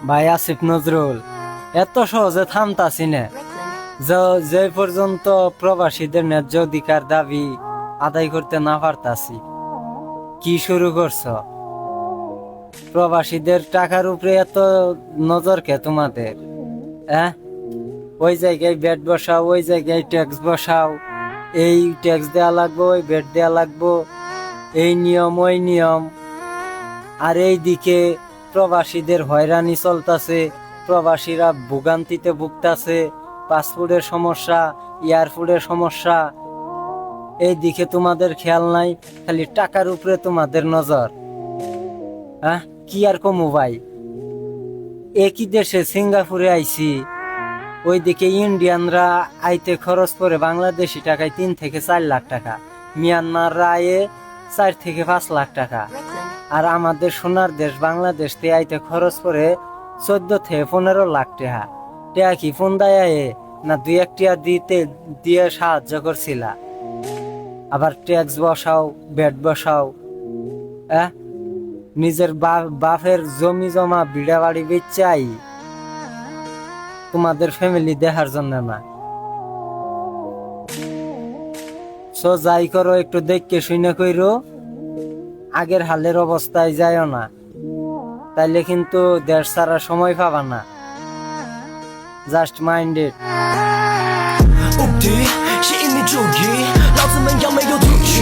ভাই আসিফ নজরুল, এত সহজে থামতাছি না। যে পর্যন্ত প্রবাসীদের ন্যায্য অধিকার দাবি আদায় করতে না পারতাছি। কি শুরু করছ? প্রবাসীদের টাকার উপরে এত নজর কে তোমাদের? হ্যাঁ, ওই জায়গায় ব্যাট বসাও, ওই জায়গায় ট্যাক্স বসাও, এই ট্যাক্স দেয়া লাগবো, ওই ব্যাট দেয়া লাগবো, এই নিয়ম ওই নিয়ম। আর এই দিকে প্রবাসীদের হয়রানি চলতেছে, প্রবাসীরা ভোগান্তিতে ভুগতাছে, পাসপোর্টের সমস্যা, এয়ারপোর্টের সমস্যা। এই দিকে তোমাদের খেয়াল নাই, খালি টাকার উপরে তোমাদের নজর। হ্যাঁ, কি আর কমু ভাই। একই দেশে সিঙ্গাপুরে আইছি, ওইদিকে ইন্ডিয়ানরা আইতে খরচ পড়ে বাংলাদেশি টাকায় 3 থেকে 4 লাখ টাকা, মিয়ানমাররা আয়ে 4 থেকে 5 লাখ টাকা। আর আমাদের সোনার দেশ বাংলাদেশ তে আইতে খরচ পড়ে 14 থেকে 15 লাখ টাকা। টেয়া কি ফোন দেয় না 2-1 টিয়া দিয়ে সাহায্য করছিলা? আবার ট্যাক্স বসাও, ব্যাট বসাও। নিজের বাপের জমি জমা বিড়া বাড়ি বেচাই তোমাদের ফ্যামিলি দেখার জন্য না। সো যাই করো একটু দেখকে শুনে কইরো, আগের হালের অবস্থায় যাইও না, তাইলে কিন্তু দেশ ছাড়া সময় পাবা না। জাস্ট মাইন্ডেড।无敌，是一名主义，老子们扬眉又吐气。